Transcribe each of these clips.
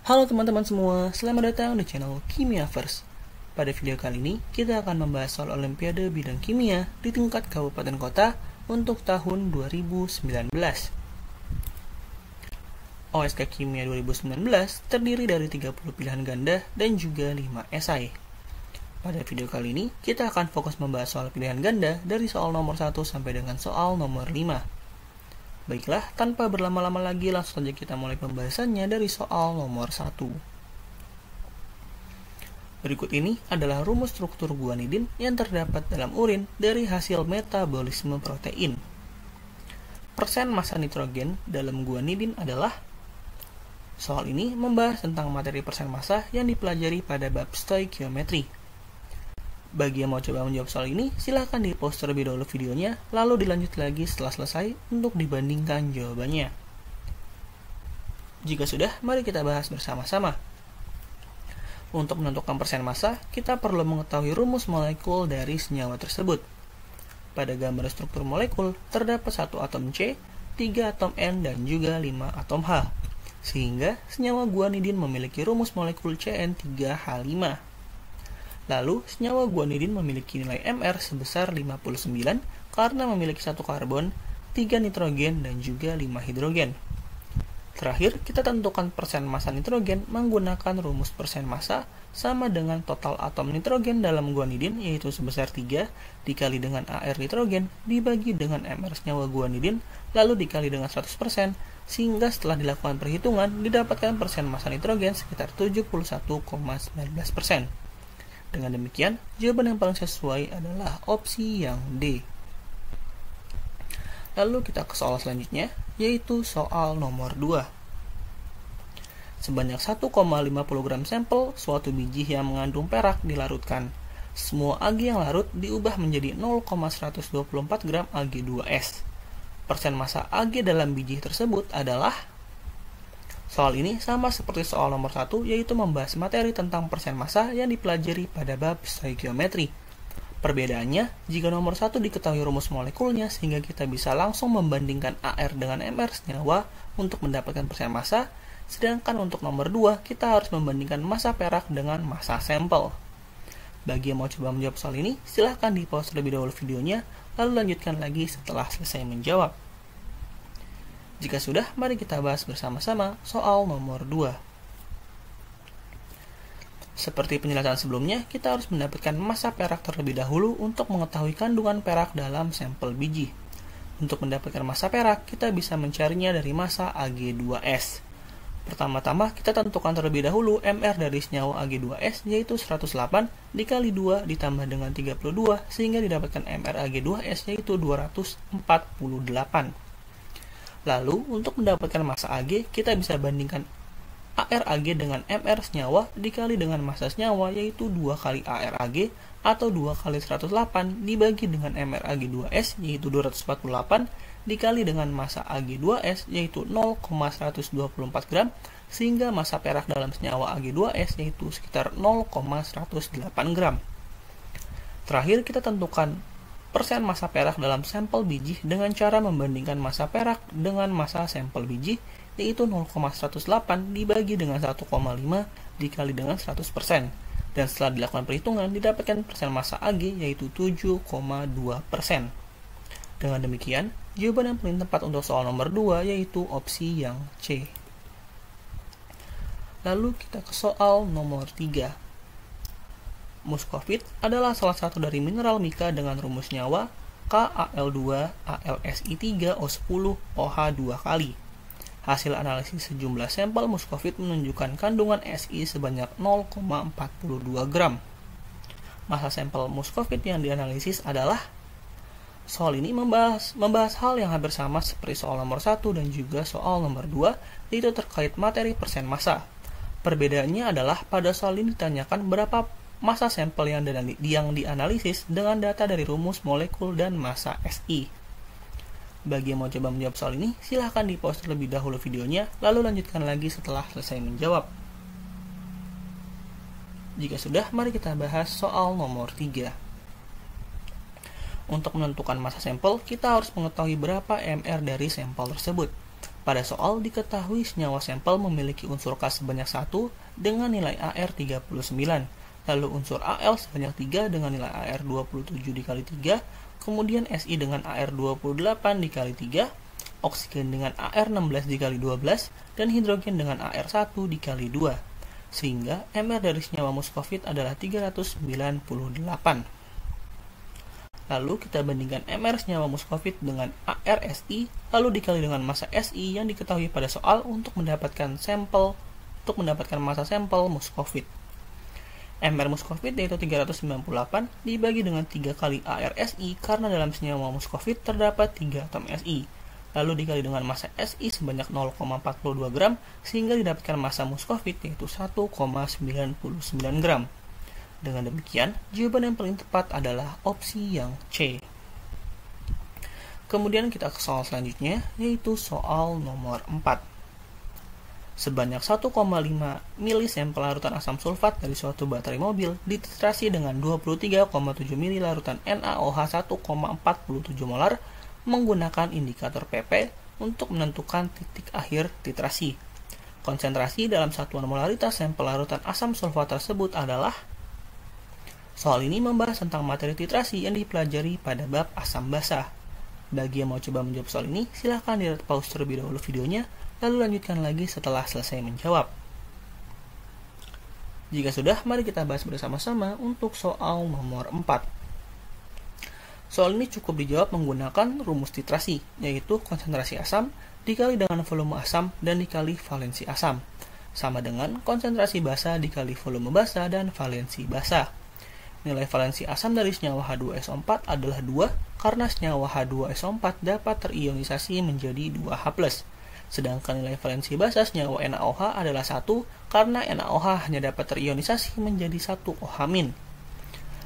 Halo teman-teman semua, selamat datang di channel Kimia First. Pada video kali ini, kita akan membahas soal Olimpiade bidang kimia di tingkat kabupaten kota untuk tahun 2019. OSK Kimia 2019 terdiri dari 30 pilihan ganda dan juga 5 esai. Pada video kali ini, kita akan fokus membahas soal pilihan ganda dari soal nomor 1 sampai dengan soal nomor 5. Baiklah, tanpa berlama-lama lagi, langsung saja kita mulai pembahasannya dari soal nomor 1. Berikut ini adalah rumus struktur guanidin yang terdapat dalam urin dari hasil metabolisme protein. Persen massa nitrogen dalam guanidin adalah. Soal ini membahas tentang materi persen massa yang dipelajari pada bab stoikiometri. Bagi yang mau coba menjawab soal ini, silahkan di-pause terlebih dahulu videonya, lalu dilanjut lagi setelah selesai untuk dibandingkan jawabannya. Jika sudah, mari kita bahas bersama-sama. Untuk menentukan persen massa, kita perlu mengetahui rumus molekul dari senyawa tersebut. Pada gambar struktur molekul, terdapat 1 atom C, 3 atom N, dan juga 5 atom H. Sehingga, senyawa guanidin memiliki rumus molekul CN3H5. Lalu, senyawa guanidin memiliki nilai Mr sebesar 59 karena memiliki 1 karbon, 3 nitrogen, dan juga 5 hidrogen. Terakhir, kita tentukan persen massa nitrogen menggunakan rumus persen massa sama dengan total atom nitrogen dalam guanidin, yaitu sebesar 3 dikali dengan Ar nitrogen dibagi dengan Mr senyawa guanidin, lalu dikali dengan 100%, sehingga setelah dilakukan perhitungan, didapatkan persen massa nitrogen sekitar 71,19%. Dengan demikian, jawaban yang paling sesuai adalah opsi yang D. Lalu kita ke soal selanjutnya, yaitu soal nomor 2. Sebanyak 1,50 gram sampel suatu biji yang mengandung perak dilarutkan. Semua Ag yang larut diubah menjadi 0,124 gram Ag2S. Persen massa Ag dalam biji tersebut adalah. Soal ini sama seperti soal nomor 1, yaitu membahas materi tentang persen massa yang dipelajari pada bab stoikiometri. Perbedaannya, jika nomor 1 diketahui rumus molekulnya sehingga kita bisa langsung membandingkan Ar dengan Mr senyawa untuk mendapatkan persen massa, sedangkan untuk nomor 2 kita harus membandingkan massa perak dengan massa sampel. Bagi yang mau coba menjawab soal ini, silahkan di-pause terlebih dahulu videonya, lalu lanjutkan lagi setelah selesai menjawab. Jika sudah, mari kita bahas bersama-sama soal nomor 2. Seperti penjelasan sebelumnya, kita harus mendapatkan massa perak terlebih dahulu untuk mengetahui kandungan perak dalam sampel biji. Untuk mendapatkan massa perak, kita bisa mencarinya dari massa Ag2S. Pertama-tama, kita tentukan terlebih dahulu Mr dari senyawa Ag2S, yaitu 108 dikali 2 ditambah dengan 32, sehingga didapatkan Mr Ag2S yaitu 248. Lalu, untuk mendapatkan massa Ag, kita bisa bandingkan Ar Ag dengan Mr senyawa dikali dengan massa senyawa, yaitu 2 kali Ar Ag atau 2 kali 108 dibagi dengan Mr Ag2S, yaitu 248, dikali dengan massa Ag2S, yaitu 0,124 gram, sehingga massa perak dalam senyawa Ag2S yaitu sekitar 0,108 gram. Terakhir, kita tentukan persen massa perak dalam sampel biji dengan cara membandingkan massa perak dengan massa sampel biji, yaitu 0,108 dibagi dengan 1,5 dikali dengan 100%. Dan setelah dilakukan perhitungan, didapatkan persen massa Ag yaitu 7,2%. Dengan demikian, jawaban yang paling tepat untuk soal nomor 2 yaitu opsi yang C. Lalu kita ke soal nomor 3. Muskovit adalah salah satu dari mineral mika dengan rumus nyawa KAl2 AlSi3O10 OH2 kali. Hasil analisis sejumlah sampel muskovit menunjukkan kandungan Si sebanyak 0,42 gram. Massa sampel muskovit yang dianalisis adalah. Soal ini membahas hal yang hampir sama seperti soal nomor 1 dan juga soal nomor 2, yaitu terkait materi persen massa. Perbedaannya adalah pada soal ini ditanyakan berapa massa sampel yang dianalisis dengan data dari rumus molekul dan massa Si. Bagi yang mau coba menjawab soal ini, silahkan di-pause terlebih dahulu videonya, lalu lanjutkan lagi setelah selesai menjawab. Jika sudah, mari kita bahas soal nomor 3. Untuk menentukan massa sampel, kita harus mengetahui berapa Mr dari sampel tersebut. Pada soal diketahui senyawa sampel memiliki unsur K sebanyak 1 dengan nilai AR 39, lalu unsur Al sebanyak 3 dengan nilai AR 27 dikali 3, kemudian Si dengan AR 28 dikali 3, oksigen dengan AR 16 dikali 12, dan hidrogen dengan AR 1 dikali 2. Sehingga MR dari senyawa muskovit adalah 398. Lalu kita bandingkan MR senyawa muskovit dengan AR Si, lalu dikali dengan massa Si yang diketahui pada soal untuk mendapatkan massa sampel muskovit. MR muskovit yaitu 398 dibagi dengan 3 kali AR Si karena dalam senyawa muskovit terdapat 3 atom Si. Lalu dikali dengan massa Si sebanyak 0,42 gram sehingga didapatkan massa muskovit yaitu 1,99 gram. Dengan demikian, jawaban yang paling tepat adalah opsi yang C. Kemudian kita ke soal selanjutnya, yaitu soal nomor 4. Sebanyak 1,5 mili sampel larutan asam sulfat dari suatu baterai mobil dititrasi dengan 23,7 mili larutan NaOH 1,47 molar menggunakan indikator PP untuk menentukan titik akhir titrasi. Konsentrasi dalam satuan molaritas sampel larutan asam sulfat tersebut adalah. Soal ini membahas tentang materi titrasi yang dipelajari pada bab asam basa. Bagi yang mau coba menjawab soal ini, silahkan di-pause terlebih dahulu videonya, lalu lanjutkan lagi setelah selesai menjawab. Jika sudah, mari kita bahas bersama-sama untuk soal nomor 4. Soal ini cukup dijawab menggunakan rumus titrasi, yaitu konsentrasi asam dikali dengan volume asam dan dikali valensi asam, sama dengan konsentrasi basa dikali volume basa dan valensi basa. Nilai valensi asam dari senyawa H2SO4 adalah 2 karena senyawa H2SO4 dapat terionisasi menjadi 2H+. Sedangkan nilai valensi basa senyawa NaOH adalah 1 karena NaOH hanya dapat terionisasi menjadi 1OH-.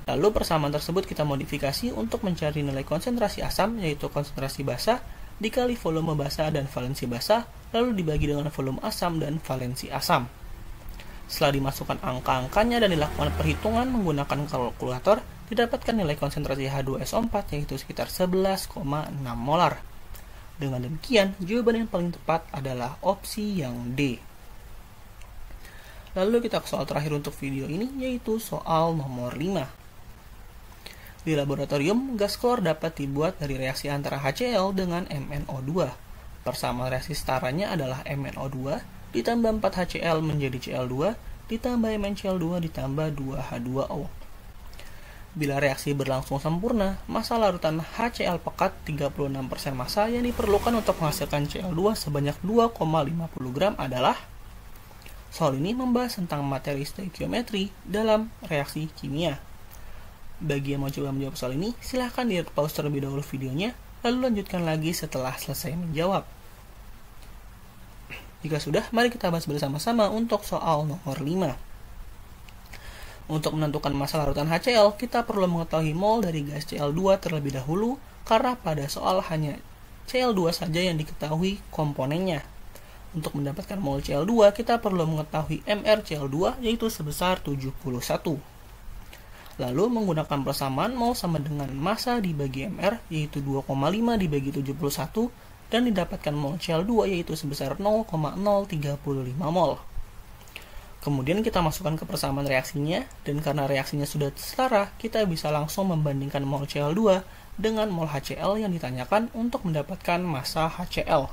Lalu persamaan tersebut kita modifikasi untuk mencari nilai konsentrasi asam, yaitu konsentrasi basa dikali volume basa dan valensi basa, lalu dibagi dengan volume asam dan valensi asam. Setelah dimasukkan angka-angkanya dan dilakukan perhitungan menggunakan kalkulator, didapatkan nilai konsentrasi H2SO4 yaitu sekitar 11,6 molar. Dengan demikian, jawaban yang paling tepat adalah opsi yang D. Lalu kita ke soal terakhir untuk video ini, yaitu soal nomor 5. Di laboratorium, gas klor dapat dibuat dari reaksi antara HCl dengan MnO2. Persamaan reaksi setaranya adalah MnO2 ditambah 4HCl menjadi Cl2, ditambah MnCl2 ditambah 2H2O. Bila reaksi berlangsung sempurna, massa larutan HCl pekat 36% massa yang diperlukan untuk menghasilkan Cl2 sebanyak 2,50 gram adalah. Soal ini membahas tentang materi stoikiometri dalam reaksi kimia. Bagi yang mau coba menjawab soal ini, silahkan di-pause terlebih dahulu videonya, lalu lanjutkan lagi setelah selesai menjawab. Jika sudah, mari kita bahas bersama-sama untuk soal nomor 5. Untuk menentukan massa larutan HCl, kita perlu mengetahui mol dari gas Cl2 terlebih dahulu, karena pada soal hanya Cl2 saja yang diketahui komponennya. Untuk mendapatkan mol Cl2, kita perlu mengetahui Mr Cl2, yaitu sebesar 71. Lalu menggunakan persamaan mol sama dengan massa dibagi Mr, yaitu 2,5 dibagi 71, dan didapatkan mol Cl2 yaitu sebesar 0,035 mol. Kemudian kita masukkan ke persamaan reaksinya, dan karena reaksinya sudah setara, kita bisa langsung membandingkan mol Cl2 dengan mol HCl yang ditanyakan untuk mendapatkan massa HCl.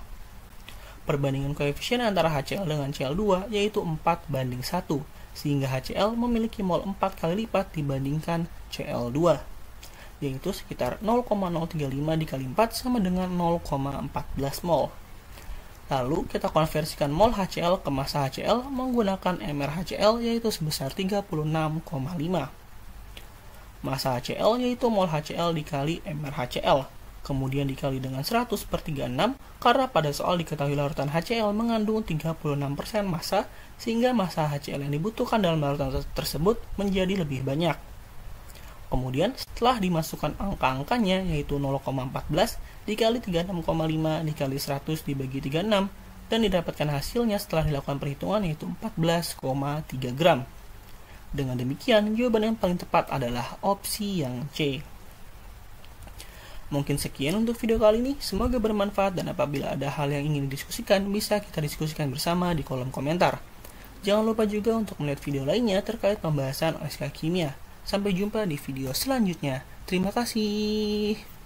Perbandingan koefisien antara HCl dengan Cl2 yaitu 4:1, sehingga HCl memiliki mol 4 kali lipat dibandingkan Cl2. Yaitu sekitar 0,035 dikali 4 sama dengan 0,14 mol. Lalu kita konversikan mol HCl ke massa HCl menggunakan MrHCl yaitu sebesar 36,5. Massa HCl yaitu mol HCl dikali MrHCl, kemudian dikali dengan 100/36 karena pada soal diketahui larutan HCl mengandung 36% massa, sehingga massa HCl yang dibutuhkan dalam larutan tersebut menjadi lebih banyak. Kemudian setelah dimasukkan angka-angkanya yaitu 0,14 dikali 36,5 dikali 100 dibagi 36 dan didapatkan hasilnya setelah dilakukan perhitungan yaitu 14,3 gram. Dengan demikian, jawaban yang paling tepat adalah opsi yang C. Mungkin sekian untuk video kali ini, semoga bermanfaat dan apabila ada hal yang ingin didiskusikan, bisa kita diskusikan bersama di kolom komentar. Jangan lupa juga untuk melihat video lainnya terkait pembahasan OSK Kimia. Sampai jumpa di video selanjutnya. Terima kasih.